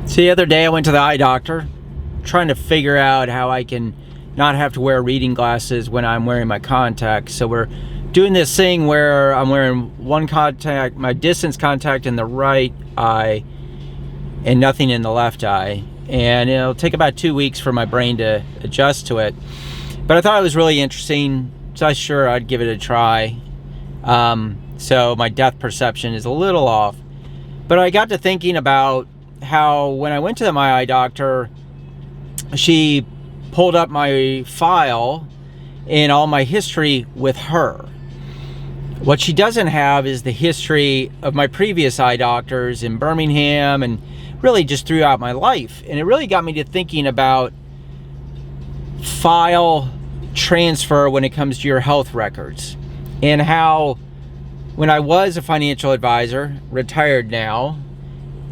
So the other day I went to the eye doctor trying to figure out how I can not have to wear reading glasses when I'm wearing my contacts. So we're doing this thing where I'm wearing one contact, my distance contact in the right eye and nothing in the left eye. And it'll take about 2 weeks for my brain to adjust to it. But I thought it was really interesting, so I was sure I'd give it a try. So my depth perception is a little off. But I got to thinking about how when I went to my eye doctor, she pulled up my file and all my history with her. What she doesn't have is the history of my previous eye doctors in Birmingham and really just throughout my life. And it really got me to thinking about file transfer when it comes to your health records, and how when I was a financial advisor, retired now,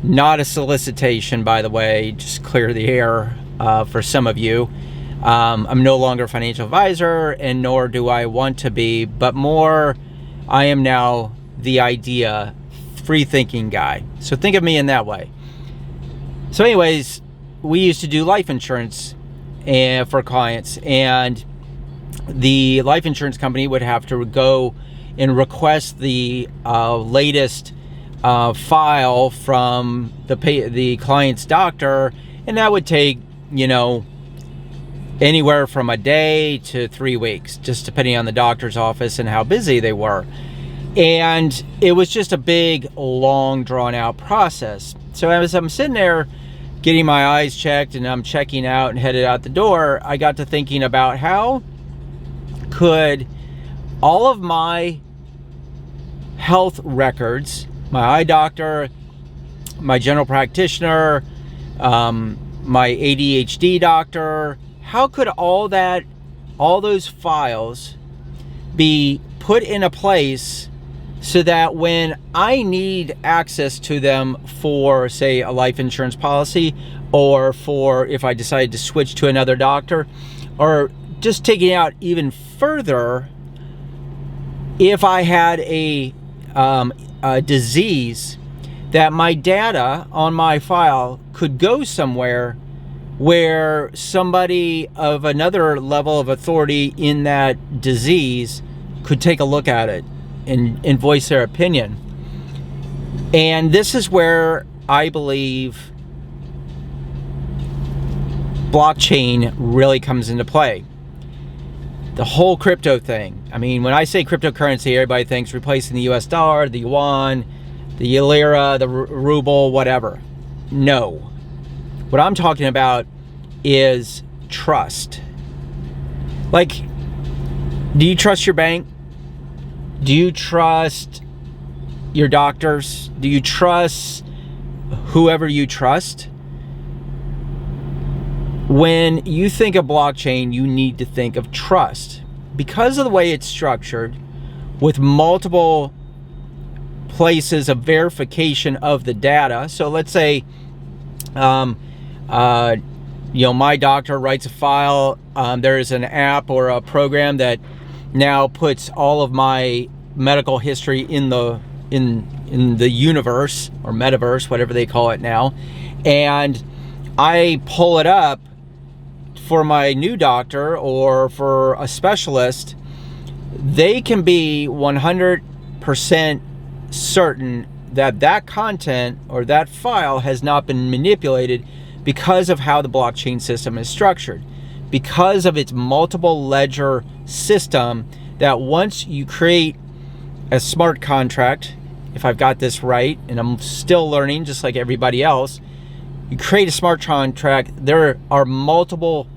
not a solicitation, by the way, just clear the air for some of you. I'm no longer a financial advisor, and nor do I want to be, but more, I am now the idea, free thinking guy. So think of me in that way. So anyways, we used to do life insurance for clients, and the life insurance company would have to go and request the latest file from the client's doctor, and that would take, anywhere from a day to 3 weeks, just depending on the doctor's office and how busy they were. And it was just a big, long, drawn-out process. So as I'm sitting there getting my eyes checked and I'm checking out and headed out the door, I got to thinking about how could all of my health records, my eye doctor, my general practitioner, my ADHD doctor, how could all those files be put in a place so that when I need access to them for, say, a life insurance policy, or for if I decided to switch to another doctor, or just taking it out even further, if I had a disease, that my data on my file could go somewhere where somebody of another level of authority in that disease could take a look at it and voice their opinion. And this is where I believe blockchain really comes into play. The whole crypto thing. I mean, when I say cryptocurrency, everybody thinks replacing the US dollar, the yuan, the lira, the ruble, whatever. No. What I'm talking about is trust. Like, do you trust your bank? Do you trust your doctors? Do you trust whoever you trust? When you think of blockchain, you need to think of trust. Because of the way it's structured, with multiple places of verification of the data. So let's say, my doctor writes a file. There is an app or a program that now puts all of my medical history in the universe, or metaverse, whatever they call it now, and I pull it up for my new doctor or for a specialist. They can be 100% certain that that content or that file has not been manipulated because of how the blockchain system is structured, because of its multiple ledger system, that once you create a smart contract, if I've got this right, and I'm still learning just like everybody else, you create a smart contract, there are multiple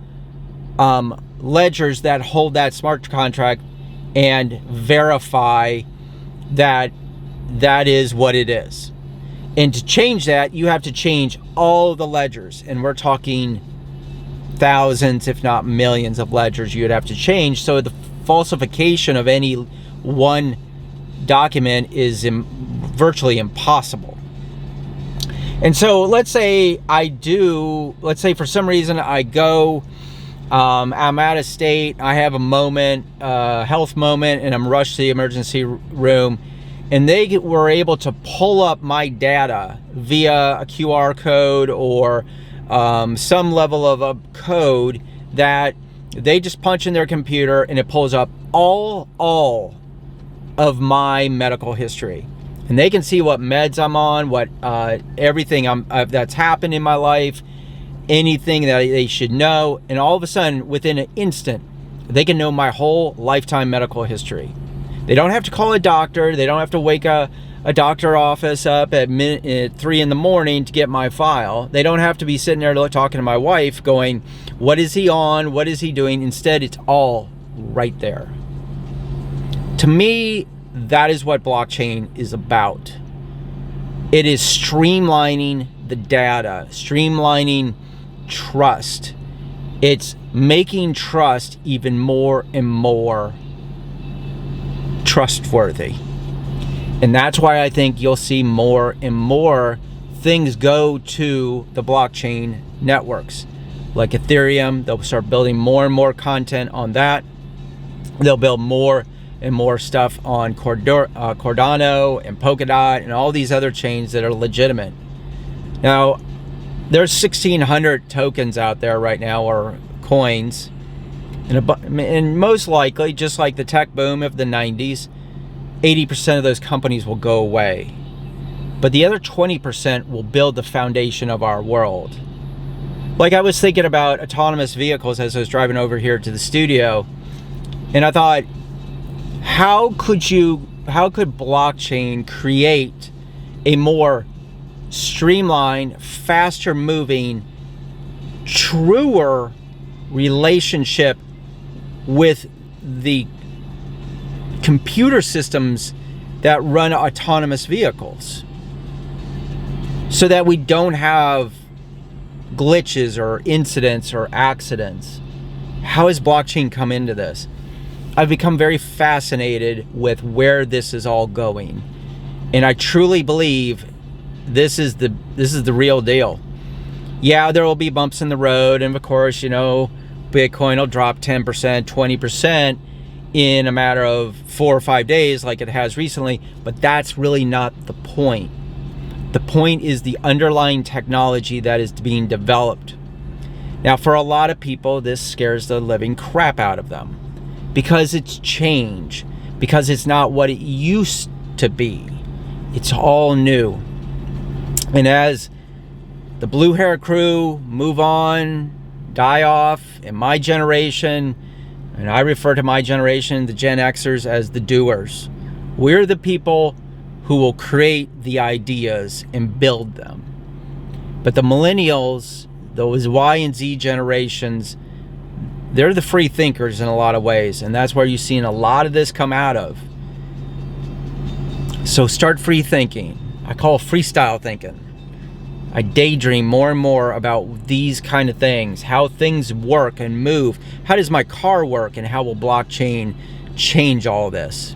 ledgers that hold that smart contract and verify that that is what it is. And to change that, you have to change all the ledgers, and we're talking thousands, if not millions of ledgers you would have to change. So the falsification of any one document is virtually impossible. And so let's say for some reason I go, I'm out of state, I have a moment, health moment, and I'm rushed to the emergency room, and they were able to pull up my data via a QR code or some level of a code that they just punch in their computer, and it pulls up all of my medical history. And they can see what meds I'm on, what everything that's happened in my life, anything that they should know. And all of a sudden, within an instant, they can know my whole lifetime medical history. They don't have to call a doctor. They don't have to wake a doctor office up at 3 in the morning to get my file. They don't have to be sitting there talking to my wife going, what is he on? What is he doing? Instead, it's all right there. To me, that is what blockchain is about. It is streamlining the data, streamlining trust. It's making trust even more and more trustworthy. And that's why I think you'll see more and more things go to the blockchain networks. Like Ethereum, they'll start building more and more content on that. They'll build more and more stuff on Cardano and Polkadot and all these other chains that are legitimate. Now, there's 1,600 tokens out there right now, or coins. And most likely, just like the tech boom of the 90s, 80% of those companies will go away. But the other 20% will build the foundation of our world. Like, I was thinking about autonomous vehicles as I was driving over here to the studio, and I thought, how could blockchain create a more streamlined, faster moving, truer relationship with the computer systems that run autonomous vehicles, so that we don't have glitches or incidents or accidents? How has blockchain come into this? I've become very fascinated with where this is all going, and I truly believe this is the real deal. Yeah, there will be bumps in the road, and of course, Bitcoin will drop 10%, 20% in a matter of 4 or 5 days like it has recently, but that's really not the point. The point is the underlying technology that is being developed. Now, for a lot of people, this scares the living crap out of them because it's change, because it's not what it used to be. It's all new. And as the blue hair crew move on, die off, in my generation, and I refer to my generation, the Gen Xers, as the doers. We're the people who will create the ideas and build them. But the millennials, those Y and Z generations, they're the free thinkers in a lot of ways, and that's where you're seeing a lot of this come out of. So start free thinking. I call it freestyle thinking. I daydream more and more about these kind of things, how things work and move. How does my car work, and how will blockchain change all this?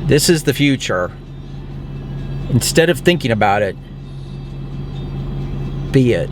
This is the future. Instead of thinking about it, be it.